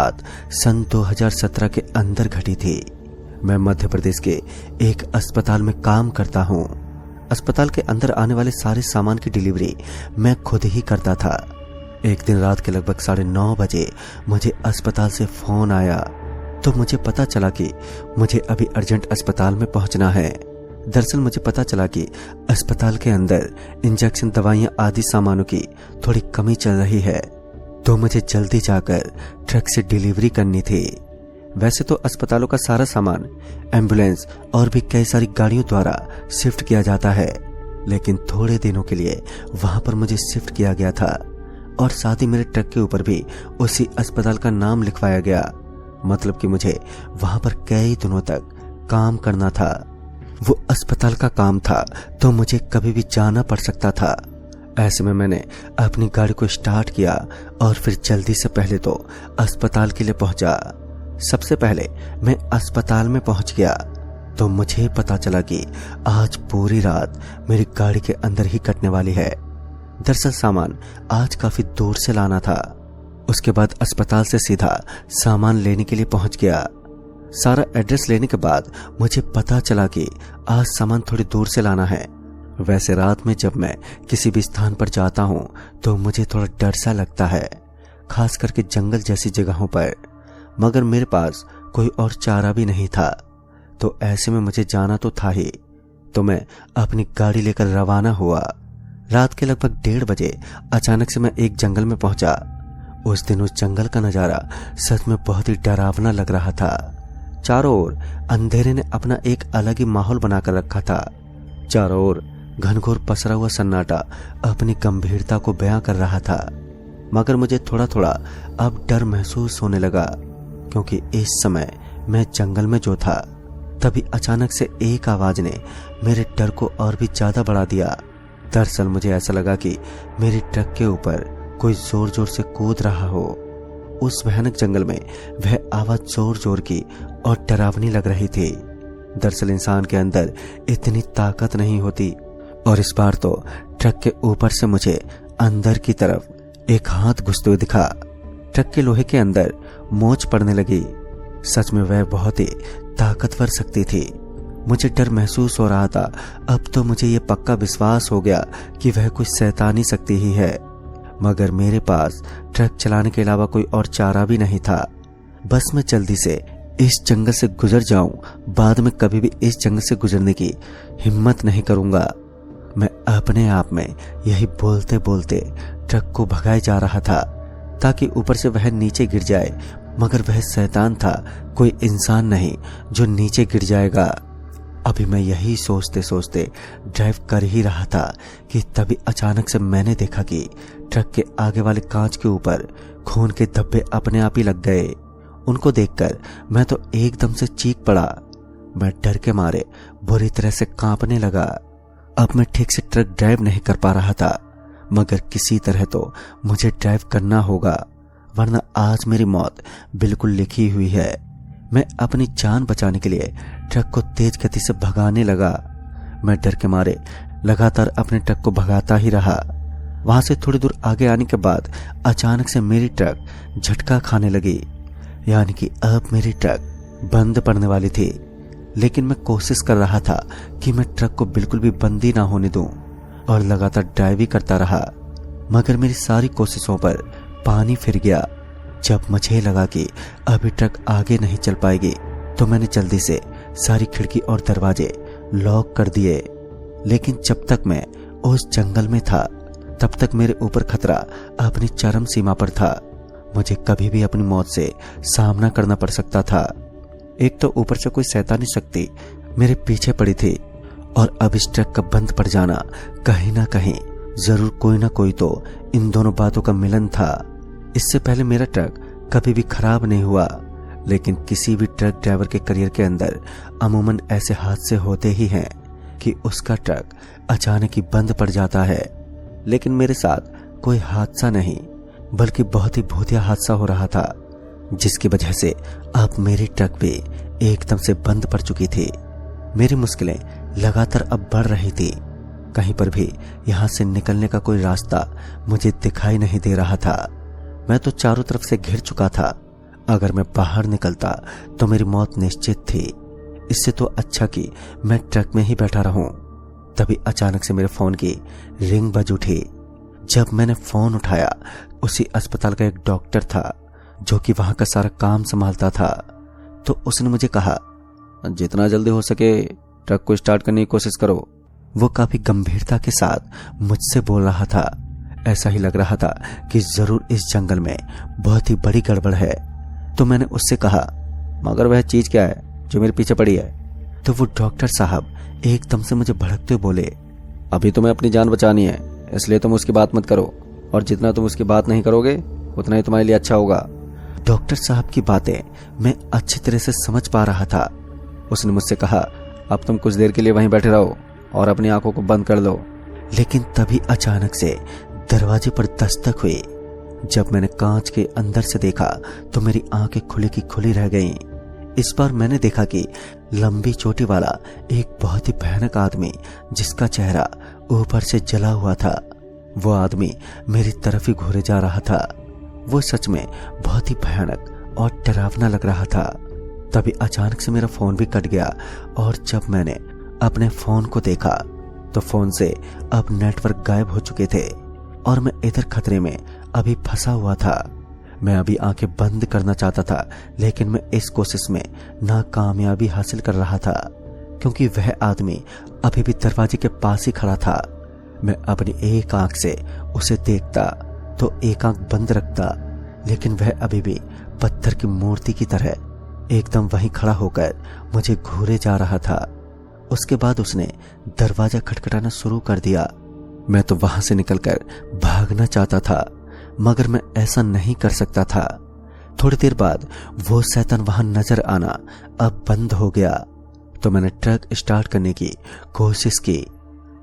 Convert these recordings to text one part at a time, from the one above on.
बात सन 2017 के अंदर घटी थी। मैं मध्य प्रदेश के एक अस्पताल में काम करता हूँ। अस्पताल के अंदर आने वाले सारे सामान की डिलीवरी मैं खुद ही करता था। एक दिन रात के लगभग 9:30 बजे मुझे अस्पताल से फोन आया तो मुझे पता चला कि मुझे अभी अर्जेंट अस्पताल में पहुंचना है। दरअसल मुझे पता चला कि अस्पताल के अंदर इंजेक्शन, दवाइयां आदि सामानों की थोड़ी कमी चल रही है, तो मुझे जल्दी जाकर ट्रक से डिलीवरी करनी थी। वैसे तो अस्पतालों का सारा सामान एम्बुलेंस और भी कई सारी गाड़ियों द्वारा शिफ्ट किया जाता है, लेकिन थोड़े दिनों के लिए वहां पर मुझे शिफ्ट किया गया था और साथ ही मेरे ट्रक के ऊपर भी उसी अस्पताल का नाम लिखवाया गया। मतलब कि मुझे वहां पर कई दिनों तक काम करना था। वो अस्पताल का काम था तो मुझे कभी भी जाना पड़ सकता था। ऐसे में मैंने अपनी गाड़ी को स्टार्ट किया और फिर जल्दी से पहले तो अस्पताल के लिए पहुंचा। सबसे पहले मैं अस्पताल में पहुंच गया तो मुझे पता चला कि आज पूरी रात मेरी गाड़ी के अंदर ही कटने वाली है। दरअसल सामान आज काफी दूर से लाना था। उसके बाद अस्पताल से सीधा सामान लेने के लिए पहुंच गया। सारा एड्रेस लेने के बाद मुझे पता चला कि आज सामान थोड़ी दूर से लाना है। वैसे रात में जब मैं किसी भी स्थान पर जाता हूं तो मुझे थोड़ा डर सा लगता है, खास करके जंगल जैसी जगहों पर, मगर मेरे पास कोई और चारा भी नहीं था। तो ऐसे में मुझे जाना तो था ही, तो मैं अपनी गाड़ी लेकर रवाना हुआ। रात के लगभग 1:30 बजे अचानक से मैं एक जंगल में पहुंचा। उस दिन उस जंगल का नजारा सच में बहुत ही डरावना लग रहा था। चारों ओर अंधेरे ने अपना एक अलग ही माहौल बनाकर रखा था। चारों ओर घनघोर पसरा हुआ सन्नाटा अपनी गंभीरता को बयां कर रहा था, मगर मुझे थोड़ा थोड़ा अब डर महसूस होने लगा, क्योंकि इस समय मैं जंगल में जो था तभी अचानक से एक आवाज ने मेरे डर को और भी ज्यादा बढ़ा दिया। दरअसल मुझे ऐसा लगा कि मेरी ट्रक के ऊपर कोई जोर जोर से कूद रहा हो। उस भयानक जंगल में वह आवाज जोर जोर की और डरावनी लग रही थी। दरअसल इंसान के अंदर इतनी ताकत नहीं होती, और इस बार तो ट्रक के ऊपर से मुझे अंदर की तरफ एक हाथ घुसते हुए दिखा। ट्रक के लोहे के अंदर मोच पड़ने लगी। सच में वह बहुत ही ताकतवर शक्ति थी। मुझे डर महसूस हो रहा था। अब तो मुझे यह पक्का विश्वास हो गया कि वह कुछ शैतानी शक्ति ही है, मगर मेरे पास ट्रक चलाने के अलावा कोई और चारा भी नहीं था। बस मैं जल्दी से इस जंगल से गुजर जाऊं, बाद में कभी भी इस जंगल से गुजरने की हिम्मत नहीं करूंगा। मैं अपने आप में यही बोलते बोलते ट्रक को भगाए जा रहा था ताकि ऊपर से वह नीचे गिर जाए, मगर वह शैतान था, कोई इंसान नहीं जो नीचे गिर जाएगा। अभी मैं यही सोचते सोचते ड्राइव कर ही रहा था कि तभी अचानक से मैंने देखा कि ट्रक के आगे वाले कांच के ऊपर खून के धब्बे अपने आप ही लग गए। उनको देखकर मैं तो एकदम से चीख पड़ा। मैं डर के मारे बुरी तरह से कांपने लगा। अब मैं ठीक से ट्रक ड्राइव नहीं कर पा रहा था, मगर किसी तरह तो मुझे ड्राइव करना होगा, वरना आज मेरी मौत बिल्कुल लिखी हुई है। मैं अपनी जान बचाने के लिए ट्रक को तेज गति से भगाने लगा। मैं डर के मारे लगातार अपने ट्रक को भगाता ही रहा। वहां से थोड़ी दूर आगे आने के बाद अचानक से मेरी ट्रक झटका खाने लगी, यानी कि अब मेरी ट्रक बंद पड़ने वाली थी। लेकिन मैं कोशिश कर रहा था कि मैं ट्रक को बिल्कुल भी बंद ही ना होने दूं और लगातार ड्राइव ही करता रहा, मगर मेरी सारी कोशिशों पर पानी फिर गया। जब मुझे लगा कि अभी ट्रक आगे नहीं चल पाएगी तो मैंने जल्दी से सारी खिड़की और दरवाजे लॉक कर दिए। लेकिन जब तक मैं उस जंगल में था तब तक मेरे ऊपर खतरा अपनी चरम सीमा पर था। मुझे कभी भी अपनी मौत से सामना करना पड़ सकता था। एक तो ऊपर से कोई शैतानी शक्ति मेरे पीछे पड़ी थी, और अब इस ट्रक का बंद पड़ जाना कहीं ना कहीं जरूर कोई ना कोई तो इन दोनों बातों का मिलन था। इससे पहले मेरा ट्रक कभी भी खराब नहीं हुआ, लेकिन किसी भी ट्रक ड्राइवर के करियर के अंदर अमूमन ऐसे हादसे होते ही हैं कि उसका ट्रक अचानक ही बंद पड़ जाता है। लेकिन मेरे साथ कोई हादसा नहीं, बल्कि बहुत ही भूतिया हादसा हो रहा था, जिसकी वजह से अब मेरी ट्रक भी एकदम से बंद पड़ चुकी थी। मेरी मुश्किलें लगातार अब बढ़ रही थी। कहीं पर भी यहां से निकलने का कोई रास्ता मुझे दिखाई नहीं दे रहा था। मैं तो चारों तरफ से घिर चुका था। अगर मैं बाहर निकलता तो मेरी मौत निश्चित थी। इससे तो अच्छा कि मैं ट्रक में ही बैठा रहूं। तभी अचानक से मेरे फोन की रिंग बज उठी। जब मैंने फोन उठाया, उसी अस्पताल का एक डॉक्टर था जो कि वहां का सारा काम संभालता था। तो उसने मुझे कहा, जितना जल्दी हो सके ट्रक को स्टार्ट करने की कोशिश करो। वो काफी गंभीरता के साथ मुझसे बोल रहा था। ऐसा ही लग रहा था कि जरूर इस जंगल में बहुत ही बड़ी गड़बड़ है। तो मैंने उससे कहा, मगर वह चीज क्या है जो मेरे पीछे पड़ी है? तो वो डॉक्टर साहब एकदम से मुझे भड़कते बोले, अभी तुम्हें अपनी जान बचानी है, इसलिए तुम उसकी बात मत करो, और जितना तुम उसकी बात नहीं करोगे उतना ही तुम्हारे लिए अच्छा होगा। डॉक्टर साहब की बातें मैं अच्छी तरह से समझ पा रहा था। उसने मुझसे कहा, अब तुम कुछ देर के लिए वहीं बैठे रहो और अपनी आंखों को बंद कर लो। लेकिन तभी अचानक से दरवाजे पर दस्तक हुई। जब मैंने कांच के अंदर से देखा तो मेरी आंखें खुली की खुली रह गईं। इस बार मैंने देखा कि लंबी चोटी वाला एक बहुत ही भयानक आदमी, जिसका चेहरा ऊपर से जला हुआ था, वो आदमी मेरी तरफ ही घूरे जा रहा था। वो सच में बहुत ही भयानक और डरावना लग रहा था। तभी अचानक से मेरा फोन भी कट गया और जब मैंने अपने फोन को देखा तो फोन से अब नेटवर्क गायब हो चुके थे और मैं इधर खतरे में अभी फंसा हुआ था। मैं अभी आंखें बंद करना चाहता था, लेकिन मैं इस कोशिश में नाकामयाबी हासिल कर रहा था, क्योंकि वह आदमी अभी भी दरवाजे के पास ही खड़ा था। मैं अपनी एक आंख से उसे देखता तो एक आंख बंद रखता, लेकिन वह अभी भी पत्थर की मूर्ति की तरह एकदम वहीं खड़ा होकर मुझे घूरे जा रहा था। उसके बाद उसने दरवाजा खटखटाना शुरू कर दिया। मैं तो वहां से निकलकर भागना चाहता था, मगर मैं ऐसा नहीं कर सकता था। थोड़ी देर बाद वो शैतान वहां नजर आना अब बंद हो गया। तो मैंने ट्रक स्टार्ट करने की कोशिश की,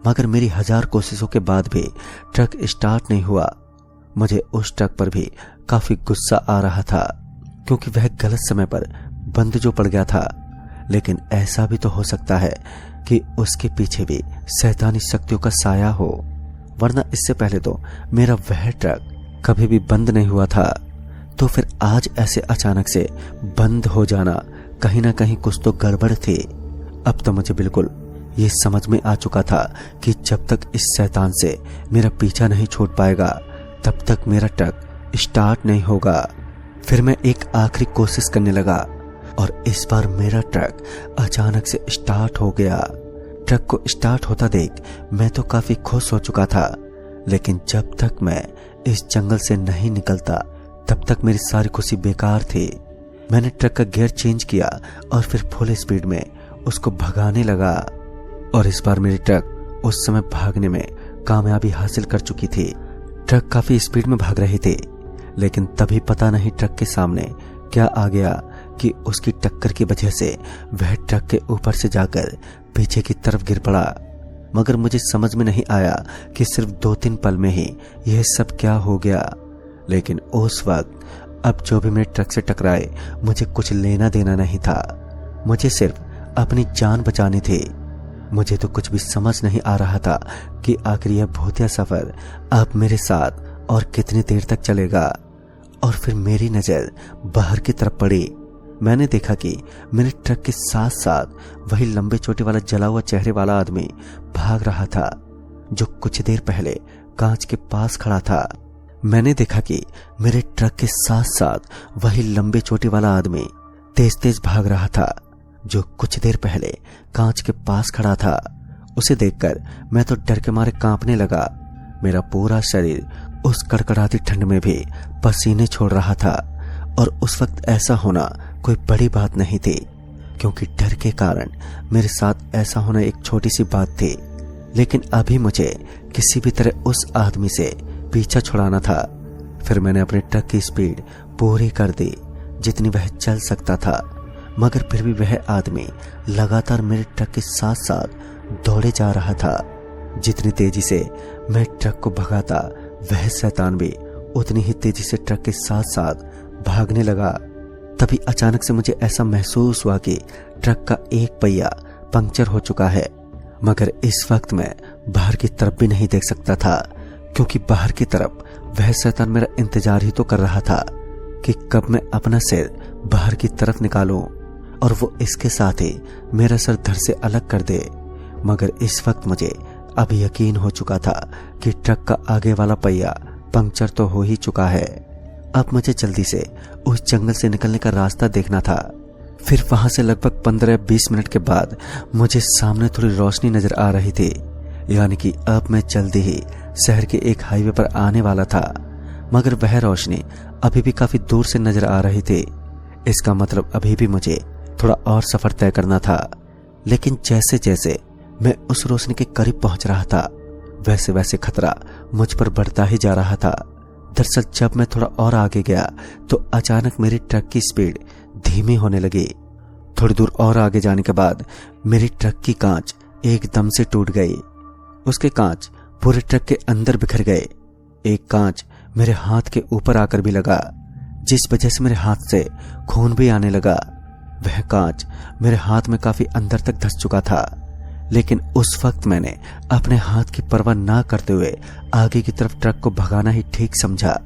मगर मेरी 1000 कोशिशों के बाद भी ट्रक स्टार्ट नहीं हुआ। मुझे उस ट्रक पर भी काफी गुस्सा आ रहा था, क्योंकि वह गलत समय पर बंद जो पड़ गया था। लेकिन ऐसा भी तो हो सकता है कि उसके पीछे भी शैतानी शक्तियों का साया हो, वरना इससे पहले तो मेरा वह ट्रक कभी भी बंद नहीं हुआ था। तो फिर आज ऐसे अचानक से बंद हो जाना, कहीं ना कहीं कुछ तो गड़बड़ थी। अब तो मुझे बिल्कुल ये समझ में आ चुका था कि जब तक इस शैतान से मेरा पीछा नहीं छूट पाएगा तब तक मेरा ट्रक स्टार्ट नहीं होगा। फिर मैं एक आखिरी कोशिश करने लगा और इस बार मेरा ट्रक अचानक से स्टार्ट हो गया। ट्रक को स्टार्ट होता देख मैं तो काफी खुश हो चुका था, लेकिन जब तक मैं इस जंगल से नहीं निकलता तब तक मेरी सारी खुशी बेकार थी। मैंने ट्रक का गियर चेंज किया और फिर फुल स्पीड में उसको भगाने लगा, और इस बार मेरी ट्रक उस समय भागने में कामयाबी हासिल कर चुकी थी। ट्रक काफी स्पीड में भाग रही थी, लेकिन तभी पता नहीं ट्रक के सामने क्या आ गया कि उसकी टक्कर की वजह से वह ट्रक के ऊपर से जाकर पीछे की तरफ गिर पड़ा। मगर मुझे समझ में नहीं आया कि सिर्फ 2-3 पल में ही यह सब क्या हो गया। लेकिन उस वक्त अब जो भी मेरे ट्रक से टकराए मुझे कुछ लेना देना नहीं था, मुझे सिर्फ अपनी जान बचानी थी। मुझे तो कुछ भी समझ नहीं आ रहा था कि आखिर यह भूतिया सफर अब मेरे साथ और कितनी देर तक चलेगा। और फिर मेरी नजर बाहर की तरफ पड़ी। मैंने देखा कि मेरे ट्रक के साथ साथ वही लंबे चोटी वाला जला हुआ चेहरे वाला आदमी भाग रहा था, जो कुछ देर पहले कांच के पास खड़ा था। मैंने देखा कि मेरे ट्रक के साथ साथ वही लंबे चोटी वाला आदमी तेज तेज भाग रहा था, जो कुछ देर पहले कांच के पास खड़ा था। उसे देखकर मैं तो डर के मारे कांपने लगा। मेरा पूरा शरीर उस कड़कड़ाती ठंड में भी पसीने छोड़ रहा था, और उस वक्त ऐसा होना कोई बड़ी बात नहीं थी, क्योंकि डर के कारण मेरे साथ ऐसा होना एक छोटी सी बात थी। लेकिन अभी मुझे किसी भी तरह उस आदमी से पीछा छुड़ाना था। फिर मैंने अपने ट्रक की स्पीड पूरी कर दी जितनी वह चल सकता था, मगर फिर भी वह आदमी लगातार मेरे ट्रक के साथ साथ दौड़े जा रहा था। जितनी तेजी से मैं ट्रक को भगाता, वह शैतान भी उतनी ही तेजी से ट्रक के साथ साथ भागने लगा। तभी अचानक से मुझे ऐसा महसूस हुआ कि ट्रक का एक पहिया पंक्चर हो चुका है, मगर इस वक्त मैं बाहर की तरफ भी नहीं देख सकता था, क्योंकि बाहर की तरफ वह शैतान मेरा इंतजार ही तो कर रहा था कि कब मैं अपना सिर बाहर की तरफ निकालूं और वो इसके साथ ही मेरा सर धड़ से अलग कर दे। मगर इस वक्त मुझे अब यकीन हो चुका था कि ट्रक का आगे वाला पहिया पंक्चर तो हो ही चुका है। अब मुझे जल्दी से उस जंगल से निकलने का रास्ता देखना था। फिर वहां से लगभग 15-20 मिनट के बाद मुझे सामने थोड़ी रोशनी नजर आ रही थी, यानी कि अब मैं जल्दी ही शहर के एक हाईवे पर आने वाला था। मगर वह रोशनी अभी भी काफी दूर से नजर आ रही थी। इसका मतलब अभी भी मुझे थोड़ा और सफर तय करना था। लेकिन जैसे जैसे मैं उस रोशनी के करीब पहुंच रहा था, वैसे वैसे खतरा मुझ पर बढ़ता ही जा रहा था। दरअसल जब मैं थोड़ा और आगे गया तो अचानक मेरी ट्रक की स्पीड धीमी होने लगी। थोड़ी दूर और आगे जाने के बाद मेरी ट्रक की कांच एकदम से टूट गई। उसके कांच पूरे ट्रक के अंदर बिखर गए। एक कांच मेरे हाथ के ऊपर आकर भी लगा, जिस वजह से मेरे हाथ से खून भी आने लगा। वह कांच मेरे हाथ में काफी अंदर तक धंस चुका था, लेकिन उस वक्त मैंने अपने हाथ की परवाह ना करते हुए आगे की तरफ ट्रक को भगाना ही ठीक समझा।